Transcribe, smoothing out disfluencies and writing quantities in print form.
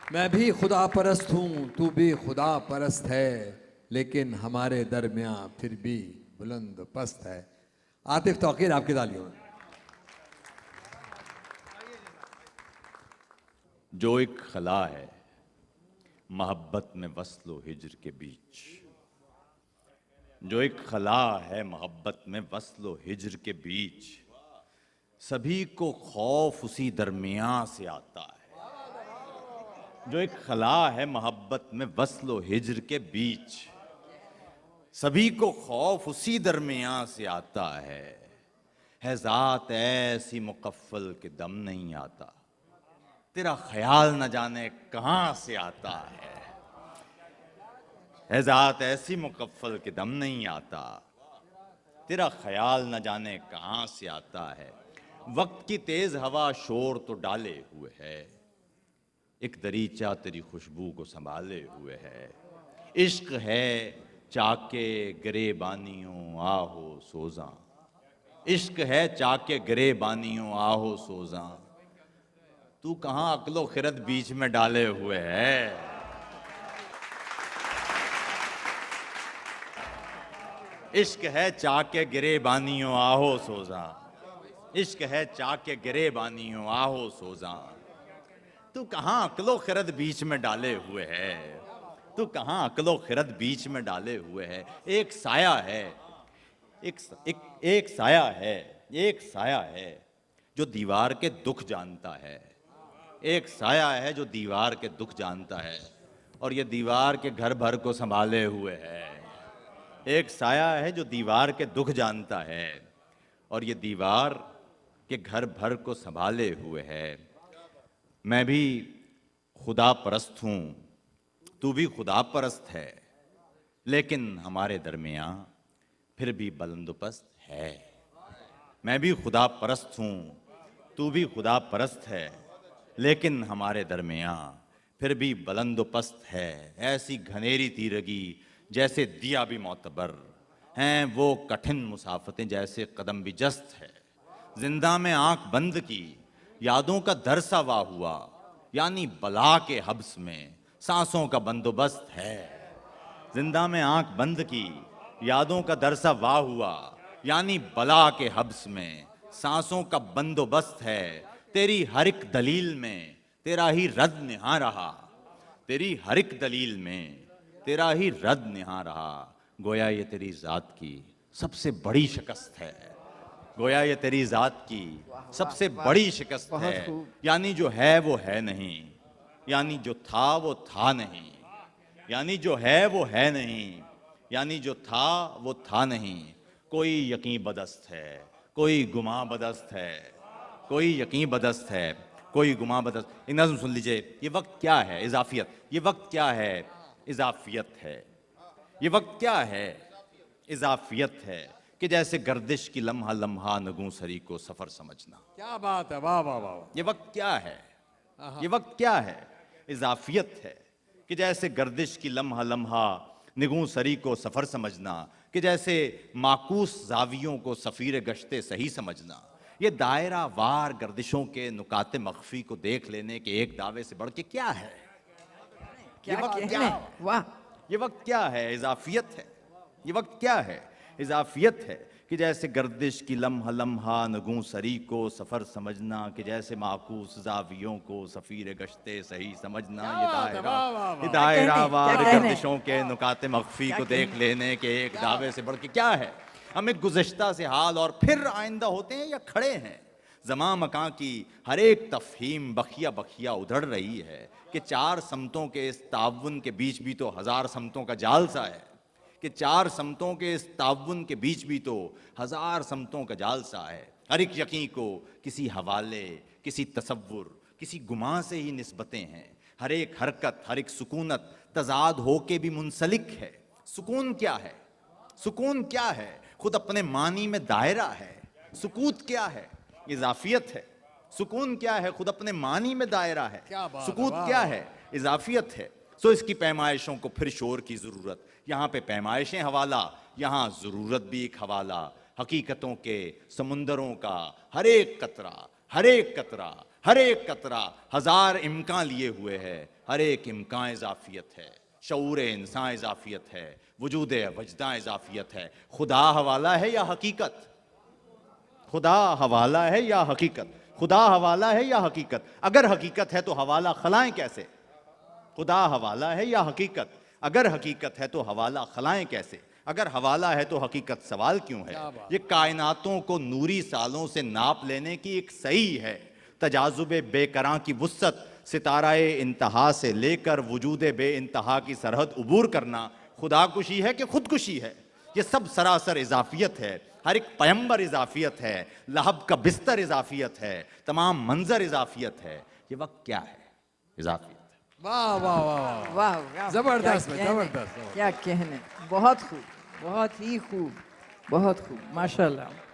मैं भी खुदा परस्त हूँ, तू भी खुदा परस्त है, लेकिन हमारे दरमियां फिर भी बुलंद पस्त है। आतिफ तौकीर आपकी तालियों में। जो एक खला है मोहब्बत में वस्लो हिज्र के बीच, जो एक खला है मोहब्बत में वस्लो हिज्र के बीच, सभी को खौफ उसी दरमियां से आता है। जो एक खला है मोहब्बत में वस्लो हिज्र के बीच, सभी को खौफ उसी दरमियां से आता है ज़ात ऐसी मुकफ्फल के दम नहीं आता, तेरा ख्याल न जाने कहां से आता है ज़ात ऐसी मुकफ्फल के दम नहीं आता, तेरा ख्याल न जाने कहां से आता है। वक्त की तेज हवा शोर तो डाले हुए है, एक दरीचा तेरी खुशबू को संभाले हुए है। इश्क है चाके गिरेबानियों आहो सोजा, इश्क है चाके गिरेबानियों आहो सोजा, तू कहां अक्लो खिरत बीच में डाले हुए है। इश्क है चाके गिरेबानियों आहो सोजा, इश्क है चाके गिरेबानियों आहो सोजा, तू कहां अक्लो खिरत बीच में डाले हुए है, तू कहां अक्लो खिरत बीच में डाले हुए है। एक साया है, एक साया है, एक साया है जो दीवार के दुख जानता है, एक साया है जो दीवार के दुख जानता है, और ये दीवार के घर भर को संभाले हुए है। एक साया है जो दीवार के दुख जानता है, और ये दीवार के घर भर को संभाले हुए है। मैं भी खुदा परस्त हूँ, तू भी खुदा परस्त है, लेकिन हमारे दरमियां फिर भी बुलंदपस्त है। मैं भी खुदा परस्त हूँ, तू भी खुदा परस्त है, लेकिन हमारे दरमियां फिर भी बुलंदपस्त है। ऐसी घनेरी तीरगी जैसे दिया भी मोतबर हैं वो कठिन मुसाफतें जैसे कदम भी जस्त है। जिंदा में आंख बंद की यादों का दर सा वाह हुआ, यानी बला के हब्स में सांसों का बंदोबस्त है। जिंदा में आंख बंद की यादों का दर सा वाह हुआ, यानी बला के हब्स में सांसों का बंदोबस्त है। तेरी हर एक दलील में तेरा ही रद निहा रहा, तेरी हर एक दलील में तेरा ही रद निहा रहा। गोया ये तेरी जात की सबसे बड़ी शिकस्त है, गोया ये तेरी जात की सबसे बड़ी शिकस्त है। यानी जो है वो है नहीं, यानी जो था वो था नहीं, यानी जो है वो है नहीं, यानी जो था वो था नहीं। कोई यकीन बदस्त है, कोई गुमा बदस्त है, कोई यकीन बदस्त है, कोई गुमा बदस्त। एक नज़्म सुन लीजिए। ये वक्त क्या है? इजाफियत। ये वक्त क्या है? इजाफियत है। ये वक्त क्या है? इजाफियत है कि जैसे गर्दिश की लम्हा लम्हा नगूं सरी को सफर समझना। क्या बात है, वाह वाह वाह। ये वक्त क्या है? ये वक्त क्या है? इजाफियत है कि जैसे गर्दिश की लम्हा लम्हा निगूं सरी को सफर समझना, कि जैसे माकूस जावियों को सफीर गश्ते सही समझना। ये दायरा वार गर्दिशों के नुकाते मख्फी को देख लेने के एक दावे से बढ़ के क्या है? ये वक्त क्या है? वाह, ये वक्त क्या है? इजाफियत है। ये वक्त क्या है? इजाफियत है कि जैसे गर्दिश की लम्हा लम्हा नगूं सरी को सफर समझना, कि जैसे माकूस जावियों को सफीर गश्ते सही समझना। ये दायरा वार गर्दिशों के नुकाते मख्फी को देख लेने के एक दावे से बढ़ के क्या है? हम एक गुज़श्ता से हाल और फिर आइंदा होते हैं या खड़े हैं। ज़मा मकां की हर एक तफहीम बखिया बखिया उधड़ रही है कि चार समतों के इस ताउन के बीच भी तो हजार समतों का जाल सा है, कि चार समतों के इस ताउन के बीच भी तो हजार समतों का जाल सा है। हर एक यकीन को किसी हवाले, किसी तसव्वुर, किसी गुमा से ही निस्बतें हैं। हर एक हरकत, हर एक सुकूनत तजाद हो के भी मुंसलिक है। सुकून क्या है? सुकून क्या है? खुद अपने मानी में दायरा है। सुकूत क्या है? इजाफियत है। सुकून क्या है? खुद अपने मानी में दायरा है। सुकूत क्या है? इजाफियत है। सो इसकी पैमाइशों को फिर शोर की ज़रूरत। यहाँ पे पैमाइशें हवाला, यहाँ ज़रूरत भी एक हवाला। हकीकतों के समुंदरों का हर एक कतरा, हर एक कतरा, हर एक कतरा हजार इम्कान लिए हुए है, हर एक इम्कान इजाफियत है, शऊर इंसान इजाफियत है, वजूद वजदा इजाफियत है। खुदा हवाला है या हकीकत? खुदा हवाला है या हकीकत? खुदा हवाला है या हकीकत? अगर हकीकत है तो हवाला खलाएं कैसे? खुदा हवाला है या हकीकत? अगर हकीकत है तो हवाला खलाएं कैसे? अगर हवाला है तो हकीकत सवाल क्यों है? ये कायनातों को नूरी सालों से नाप लेने की एक सही है। तजाजुब बेकरां की वुस्सत, सिताराए इंतहा से लेकर वजूद बे इंतहा की सरहद उबूर करना खुदाकुशी है कि खुदकुशी है? ये सब सरासर इजाफियत है। हर एक पैगंबर इजाफियत है, लहब का बिस्तर इजाफियत है, तमाम मंजर इजाफियत है। ये वक्त क्या है? इजाफियत। वाह वाह वाह वाह, वाह वाह, जबरदस्त क्या में, कहने, जबरदस्त। क्या कहने, बहुत खूब, बहुत ही खूब, बहुत खूब, माशाल्लाह।